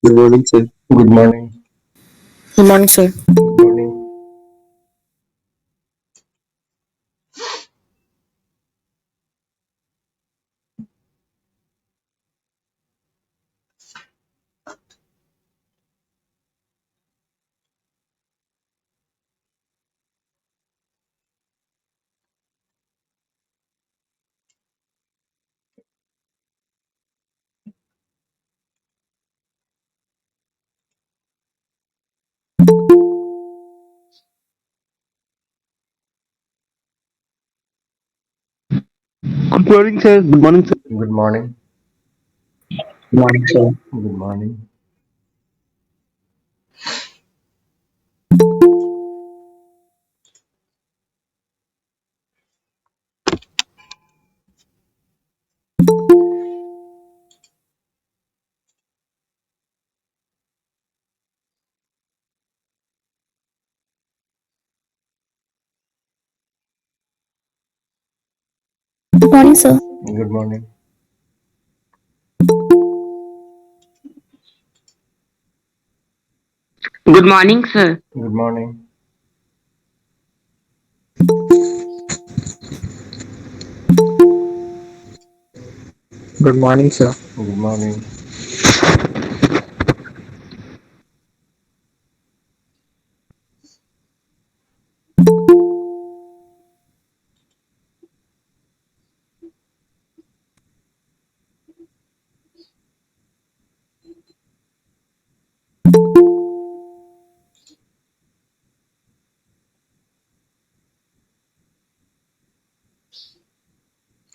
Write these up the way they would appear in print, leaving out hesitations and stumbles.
Good morning, sir. Good morning. Good morning, sir. Good morning. Good morning, sir. Good morning, sir. Good morning. Good morning, sir. Good morning. Good morning, sir. Good morning. Good morning, sir. Good morning. Good morning, sir. Good morning.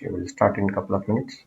Okay, we'll start in a couple of minutes.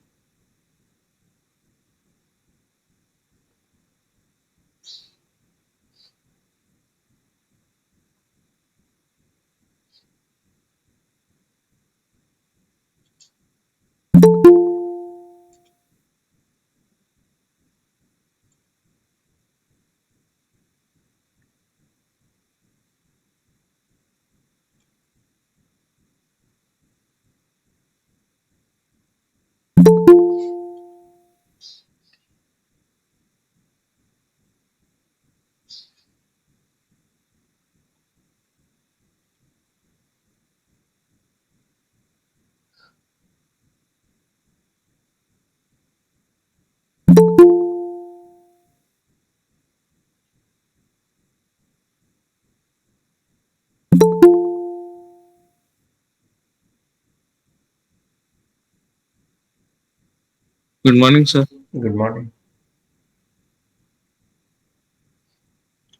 Good morning, sir. Good morning.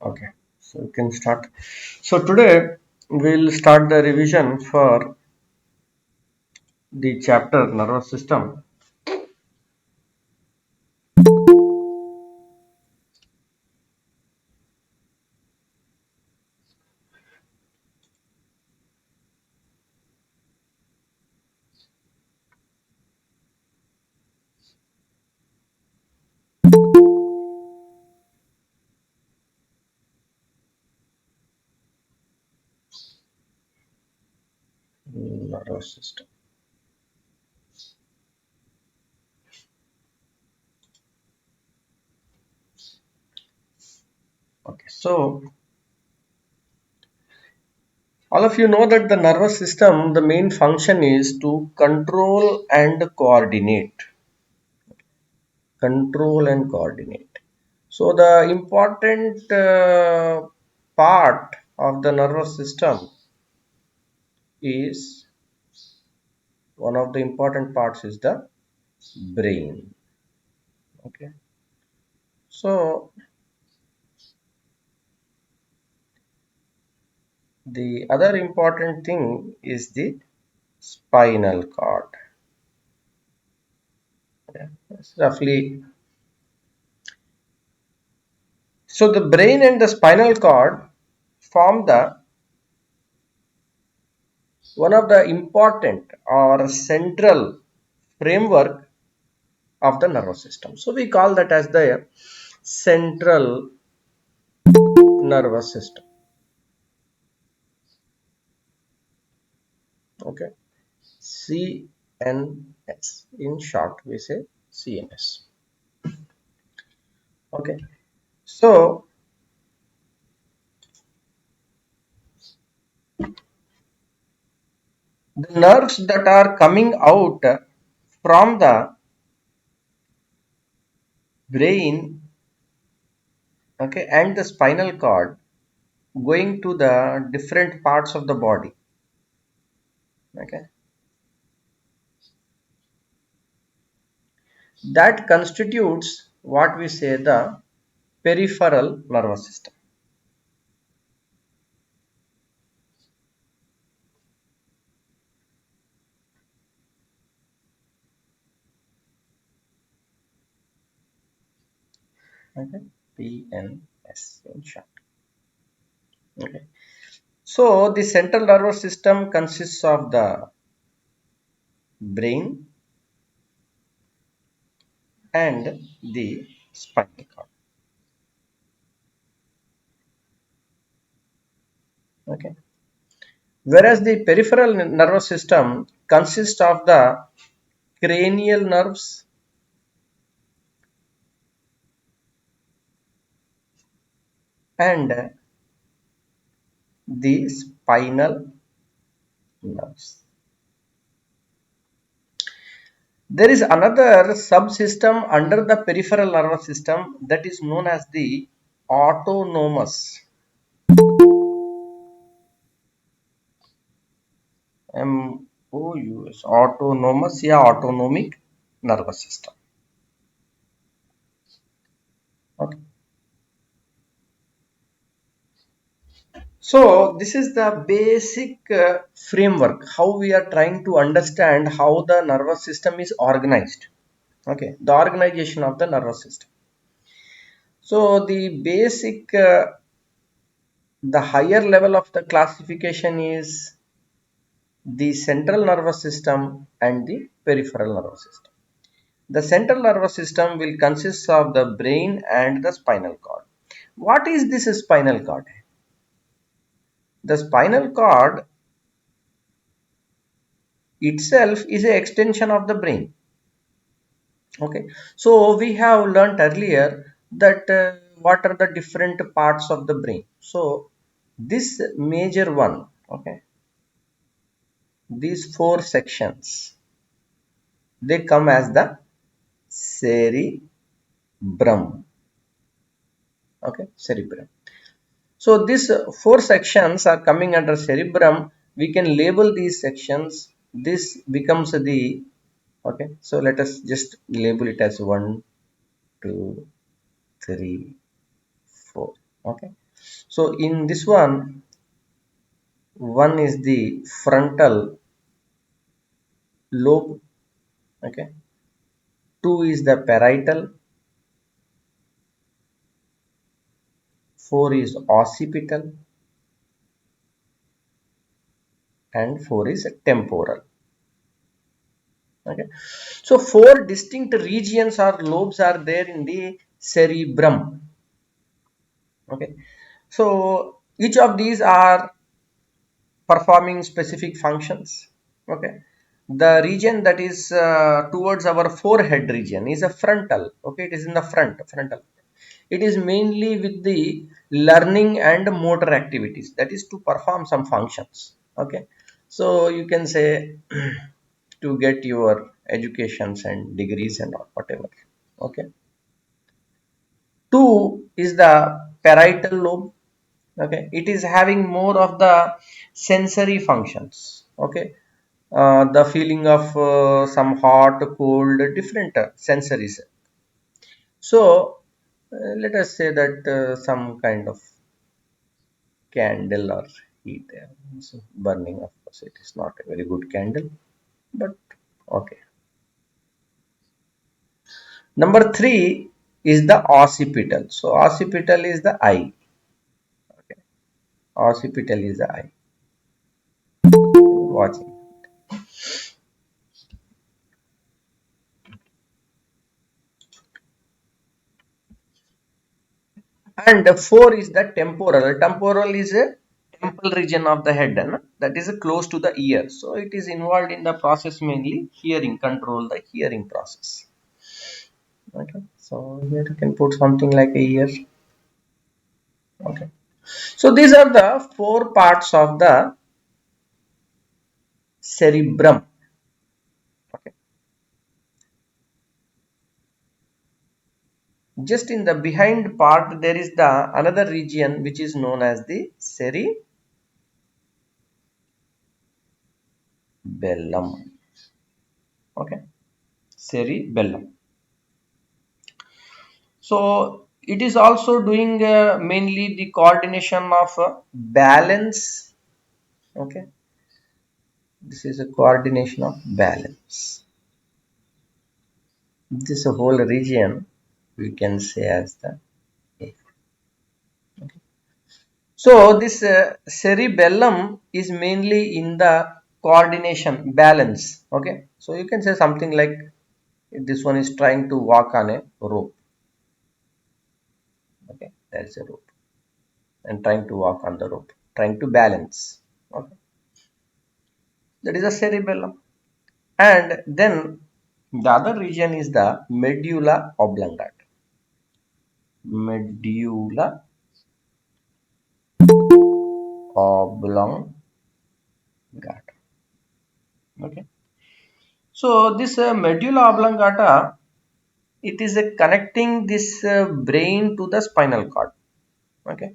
Okay, so we can start. So today we'll start the revision for the chapter nervous system. Nervous system. Okay, so all of you know that the nervous system, the main function is to control and coordinate. Control and coordinate. So the important part of the nervous system is one of the important parts is the brain. Okay. So the other important thing is the spinal cord. Yeah, that's roughly. So the brain and the spinal cord form the one of the important or central framework of the nervous system. So we call that as the central nervous system. Okay, CNS. In short, we say CNS. Okay. So the nerves that are coming out from the brain, okay, and the spinal cord going to the different parts of the body, okay, that constitutes what we say the peripheral nervous system. Okay, PNS in short. Okay, so the central nervous system consists of the brain and the spinal cord. Okay, whereas the peripheral nervous system consists of the cranial nerves and the spinal nerves. There is another subsystem under the peripheral nervous system that is known as the autonomous autonomous, yeah, autonomic nervous system. Okay. So this is the basic framework how we are trying to understand how the nervous system is organized. Okay, the organization of the nervous system. So the basic, the higher level of the classification is the central nervous system and the peripheral nervous system. The central nervous system will consist of the brain and the spinal cord. What is this spinal cord? The spinal cord itself is an extension of the brain. Okay, so we have learnt earlier that what are the different parts of the brain. So this major one, okay, these four sections, they come as the cerebrum. Okay, cerebrum. So these four sections are coming under cerebrum. We can label these sections. This becomes the, okay, so let us just label it as 1, 2, 3, 4. Okay, so in this one is the frontal lobe. Okay, 2 is the parietal, 4 is occipital, and 4 is temporal. Okay, so four distinct regions or lobes are there in the cerebrum. Okay, so each of these are performing specific functions. Okay, the region that is towards our forehead region is a frontal. Okay, it is in the frontal. It is mainly with the learning and motor activities, that is to perform some functions. Okay, so you can say to get your educations and degrees and all, whatever. Okay, 2 is the parietal lobe. Okay, it is having more of the sensory functions. Okay, the feeling of some hot, cold, different sensories. So let us say that some kind of candle or heat, so burning, of course it is not a very good candle, but okay. Number 3 is the occipital. So occipital is the eye. Okay, occipital is the eye. Watching. And 4 is the temporal. Temporal is a temple region of the head, that is close to the ear. So it is involved in the process mainly hearing, control the hearing process. Okay, so here you can put something like a ear. Okay. So these are the four parts of the cerebrum. Okay. Just in the behind part, there is the another region which is known as the cerebellum. Okay. Cerebellum. So it is also doing mainly the coordination of balance. Okay. This is a coordination of balance. This whole region we can say as the A. Okay. So this cerebellum is mainly in the coordination balance. Okay. So you can say something like this one is trying to walk on a rope. Okay. That's a rope. And trying to walk on the rope. Trying to balance. Okay. That is a cerebellum. And then the other region is the medulla oblongata. Medulla oblongata. Okay. So this medulla oblongata, it is connecting this brain to the spinal cord. Okay.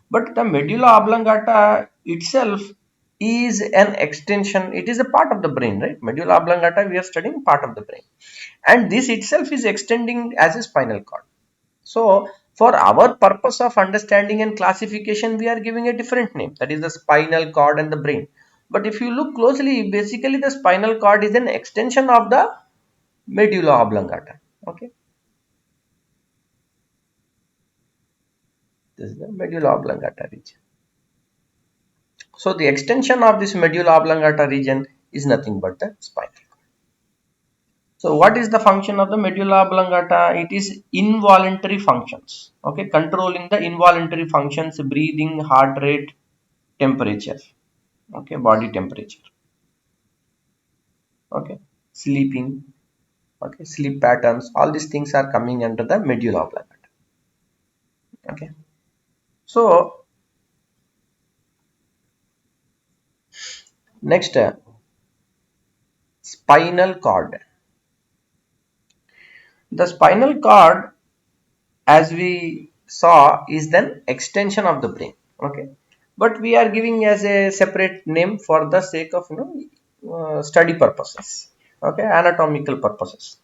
But the medulla oblongata itself is an extension. It is a part of the brain, right? Medulla oblongata, we are studying part of the brain, and this itself is extending as a spinal cord. So for our purpose of understanding and classification, we are giving a different name, that is the spinal cord and the brain. But if you look closely, basically the spinal cord is an extension of the medulla oblongata. Okay, this is the medulla oblongata region. So the extension of this medulla oblongata region is nothing but the spinal cord. So what is the function of the medulla oblongata? It is involuntary functions. Okay, controlling the involuntary functions, breathing, heart rate, temperature. Okay, body temperature. Okay, sleeping. Okay, sleep patterns. All these things are coming under the medulla oblongata. Okay, so next, spinal cord. The spinal cord, as we saw, is then extension of the brain. Okay, but we are giving as a separate name for the sake of study purposes. Okay, anatomical purposes.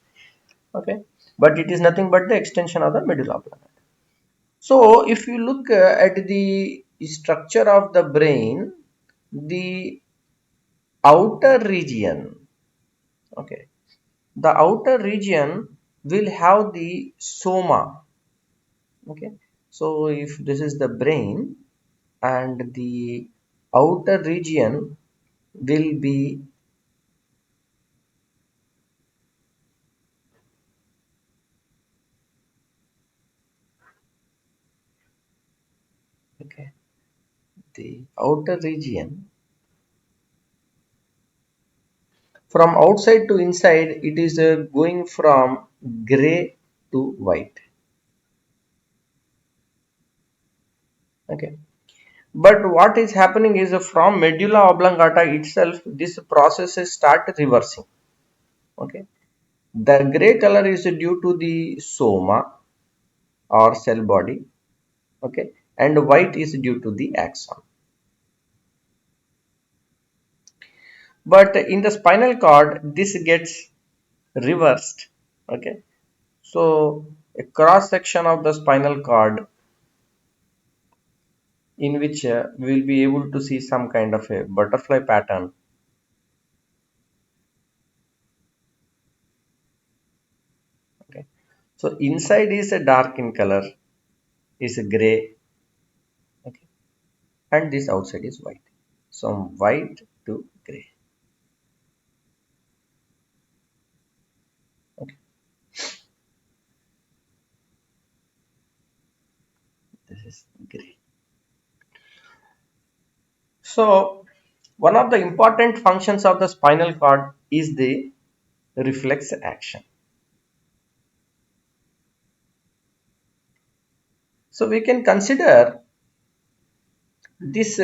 Okay, but it is nothing but the extension of the medulla oblongata. So if you look at the structure of the brain, the outer region, okay, the outer region will have the soma. Okay, so if this is the brain, and the outer region will be, okay, the outer region, from outside to inside, it is going from gray to white. Okay, but what is happening is from medulla oblongata itself, this process start reversing. Okay, the gray color is due to the soma or cell body. Okay, and white is due to the axon. But in the spinal cord, this gets reversed. Okay, so a cross section of the spinal cord, in which we will be able to see some kind of a butterfly pattern. Okay, so inside is a dark in color, is a gray. Okay, and this outside is white, from white to gray. Okay, this is gray. So one of the important functions of the spinal cord is the reflex action. So we can consider this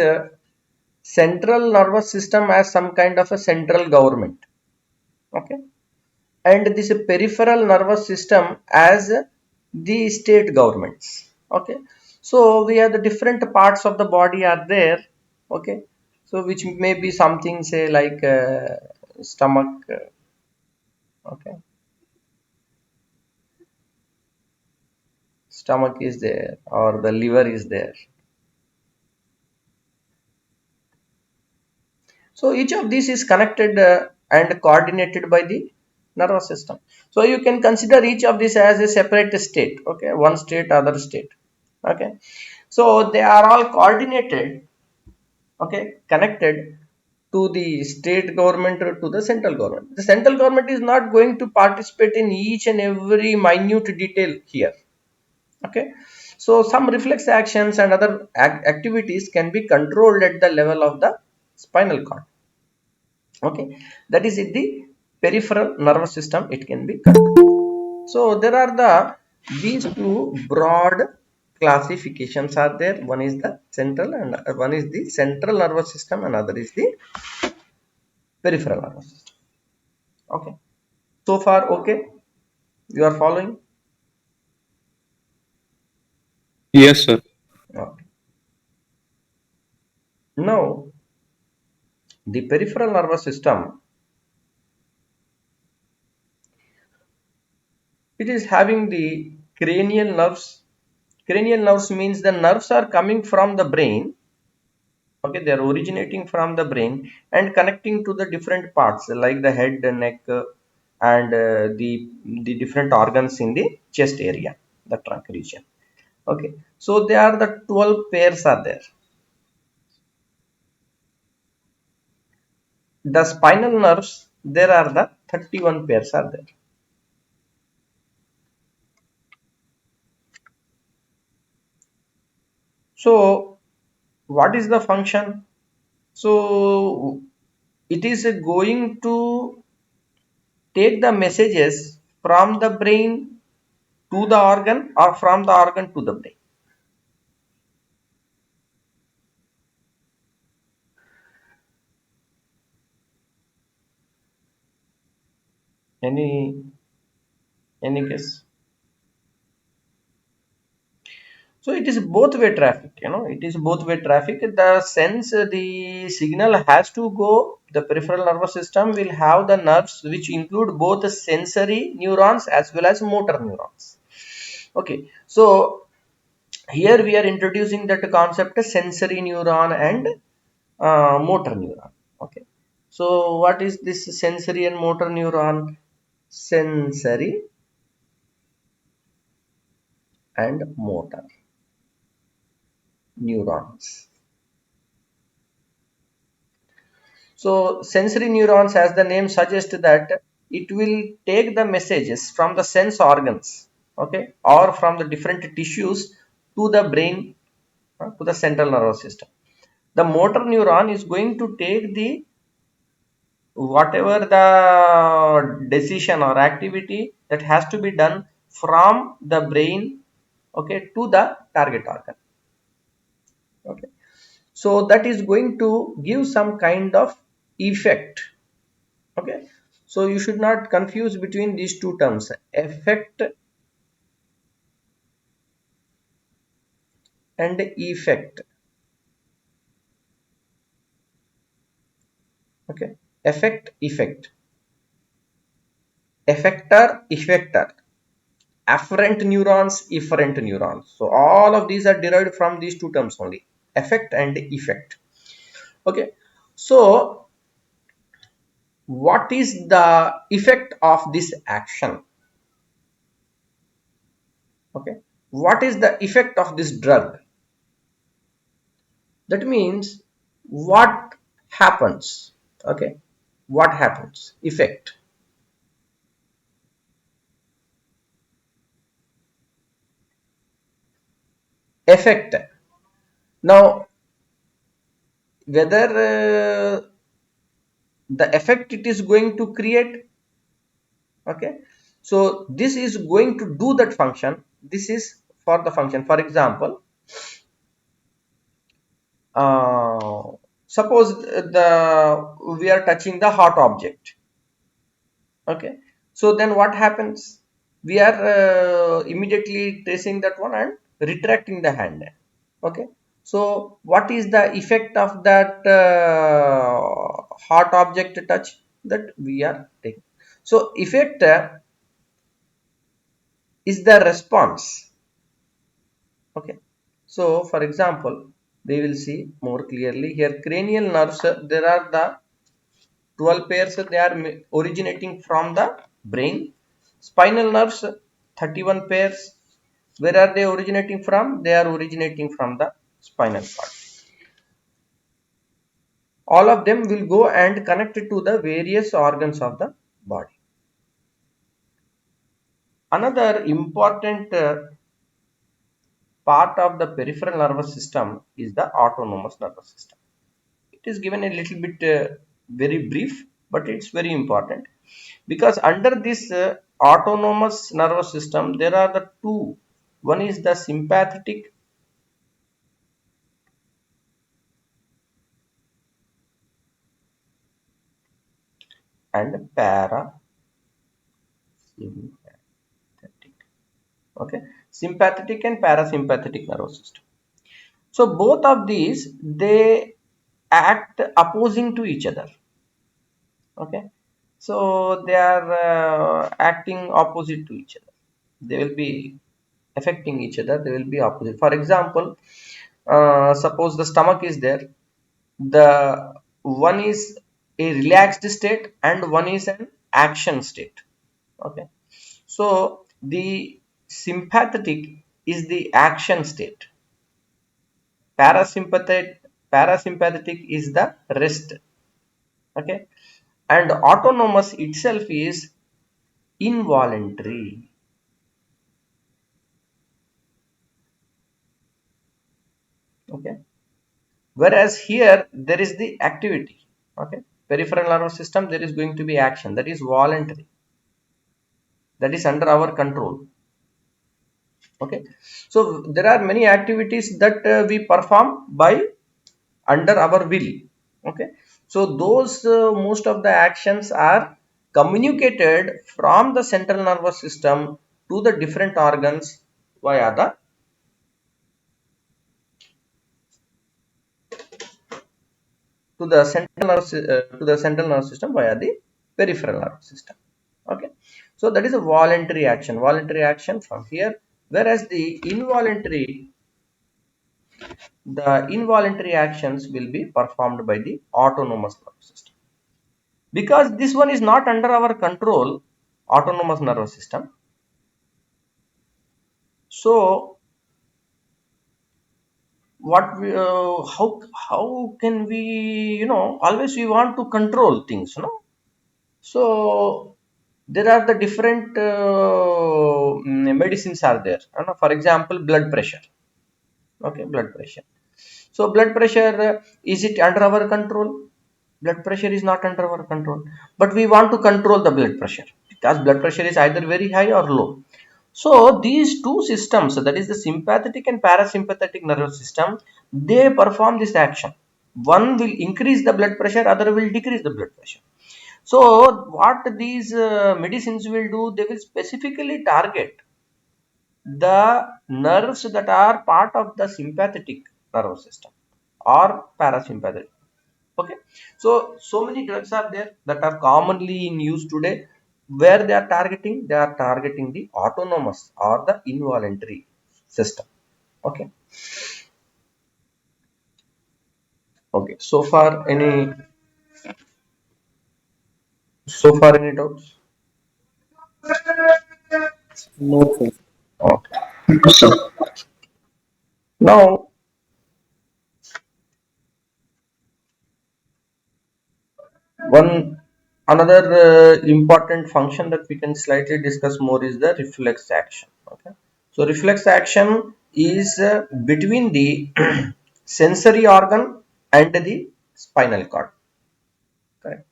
central nervous system has some kind of a central government, okay, and this peripheral nervous system as the state governments, okay. So we have the different parts of the body are there, okay, so which may be something say like stomach, okay, stomach is there or the liver is there. So each of these is connected and coordinated by the nervous system. So you can consider each of these as a separate state, okay, one state, other state, okay. So they are all coordinated, okay, connected to the state government or to the central government. The central government is not going to participate in each and every minute detail here, okay. So some reflex actions and other activities can be controlled at the level of the spinal cord, okay, that is in the peripheral nervous system it can be controlled. So there are the these two broad classifications are there. One is the central and one is the central nervous system and other is the peripheral nervous system, okay. So far okay, you are following? Yes, sir. Okay. Now the peripheral nervous system, it is having the cranial nerves. Cranial nerves means the nerves are coming from the brain, okay, they are originating from the brain and connecting to the different parts like the head, the neck, and the different organs in the chest area, the trunk region, okay. So they are the 12 pairs are there. The spinal nerves, there are the 31 pairs are there. So what is the function? So it is going to take the messages from the brain to the organ or from the organ to the brain. Any guess? So it is both way traffic, it is both way traffic. The sense the signal has to go, the peripheral nervous system will have the nerves which include both the sensory neurons as well as motor neurons, okay. So here we are introducing that concept of sensory neuron and motor neuron, okay. So what is this sensory and motor neuron? Sensory and motor neurons. So sensory neurons, as the name suggests, that it will take the messages from the sense organs, okay, or from the different tissues to the brain, to the central nervous system. The motor neuron is going to take the whatever the decision or activity that has to be done from the brain, okay, to the target organ, okay. So that is going to give some kind of effect, okay. So you should not confuse between these two terms, effect and effect, okay. Effect, effector, afferent neurons, efferent neurons. So all of these are derived from these two terms only, effect and effect, okay. So what is the effect of this action, okay? What is the effect of this drug? That means what happens, okay, what happens, effect. Effect, now whether the effect it is going to create, okay. So this is going to do that function, this is for the function. For example, suppose we are touching the hot object. Okay, so then what happens? We are immediately tracing that one and retracting the hand. Okay, so what is the effect of that hot object touch that we are taking? So effect is the response. Okay, so for example, we will see more clearly here. Cranial nerves, there are the 12 pairs, they are originating from the brain. Spinal nerves, 31 pairs. Where are they originating from? They are originating from the spinal cord. All of them will go and connect to the various organs of the body. Another important part of the peripheral nervous system is the autonomous nervous system. It is given a little bit very brief, but it's very important, because under this autonomous nervous system there are the two. One is the sympathetic and parasympathetic. Okay, sympathetic and parasympathetic nervous system. So both of these, they act opposing to each other. Okay, so they are acting opposite to each other. They will be affecting each other, they will be opposite. For example, suppose the stomach is there, the one is a relaxed state and one is an action state. Okay, so the sympathetic is the action state, parasympathetic is the rest. Okay, and autonomous itself is involuntary. Okay, whereas here there is the activity. Okay, peripheral nervous system, there is going to be action, that is voluntary, that is under our control. Okay, so there are many activities that we perform by under our will. Okay, so those most of the actions are communicated from the central nervous system to the different organs via the to the central nervous system via the peripheral nervous system. Okay, so that is a voluntary action from here, whereas the involuntary actions will be performed by the autonomous nervous system, because this one is not under our control, autonomous nervous system. So what we, how can we, always we want to control things, so there are the different medicines are there, for example, blood pressure. Okay, blood pressure. So blood pressure, is it under our control? Blood pressure is not under our control, but we want to control the blood pressure because blood pressure is either very high or low. So these two systems, that is the sympathetic and parasympathetic nervous system, they perform this action. One will increase the blood pressure, other will decrease the blood pressure. So what these medicines will do, they will specifically target the nerves that are part of the sympathetic nervous system or parasympathetic. Okay, so many drugs are there that are commonly in use today, where they are targeting the autonomous or the involuntary system. Okay, okay, so far any doubts? No, sir. Okay, So, now one another important function that we can slightly discuss more is the reflex action. Okay, so reflex action is between the sensory organ and the spinal cord. Correct.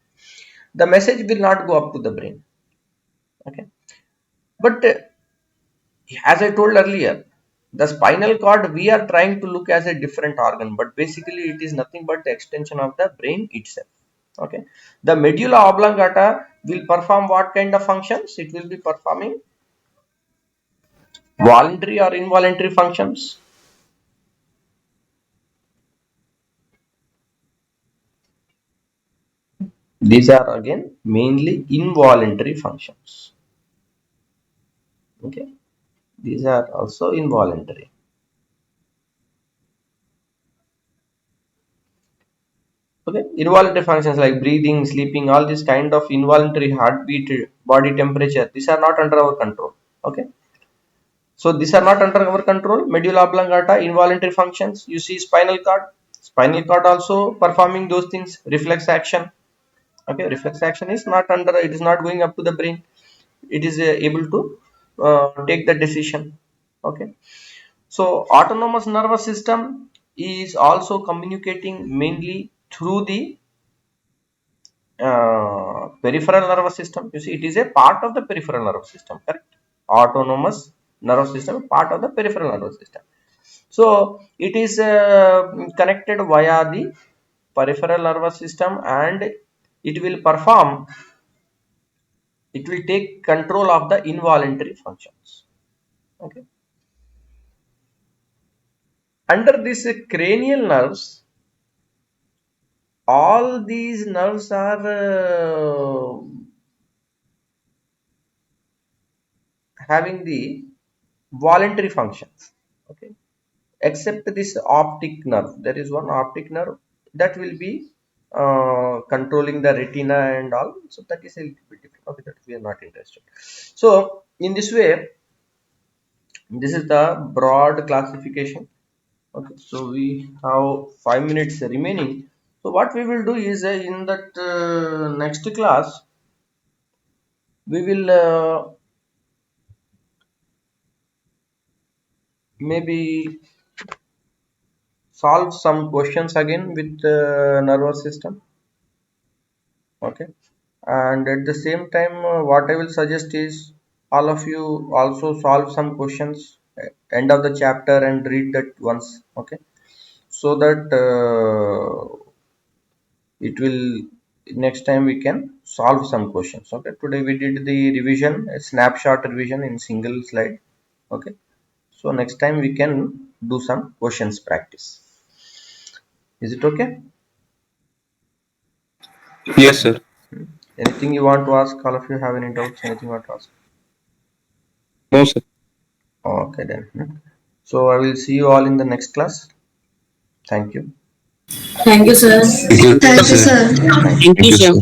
The message will not go up to the brain. Okay, but as I told earlier, The spinal cord we are trying to look as a different organ, but basically it is nothing but the extension of the brain itself. Okay, the medulla oblongata will perform what kind of functions? It will be performing voluntary or involuntary functions. These are again mainly involuntary functions. Okay, these are also involuntary. Okay, involuntary functions like breathing, sleeping, all these kind of involuntary heartbeat, body temperature, these are not under our control. Okay, so these are not under our control. Medulla oblongata, involuntary functions. You see spinal cord. Spinal cord also performing those things. Reflex action. Okay, reflex action is not under. It is not going up to the brain. It is able to take the decision. Okay, so autonomous nervous system is also communicating mainly through the peripheral nervous system. You see, it is a part of the peripheral nervous system, correct? Autonomous nervous system, part of the peripheral nervous system. So it is connected via the peripheral nervous system, and it will perform, it will take control of the involuntary functions. Okay. Under this cranial nerves, all these nerves are having the voluntary functions. Okay, except this optic nerve. There is one optic nerve that will be controlling the retina and all. So that is a little bit different. Okay, that we are not interested. So in this way, this is the broad classification. Okay, so we have 5 minutes remaining. So what we will do is in that next class we will maybe solve some questions again with nervous system. Okay, and at the same time what I will suggest is all of you also solve some questions at end of the chapter and read that once. Okay, so that it will, next time we can solve some questions. Okay, today we did the revision, a snapshot revision in single slide. Okay, so next time we can do some questions practice. Is it okay? Yes, sir. Anything you want to ask? All of you have any doubts? Anything you want to ask? No, sir. Okay then. So I will see you all in the next class. Thank you. Thank you, sir. Thank you. Thank you, sir. Thank you, sir.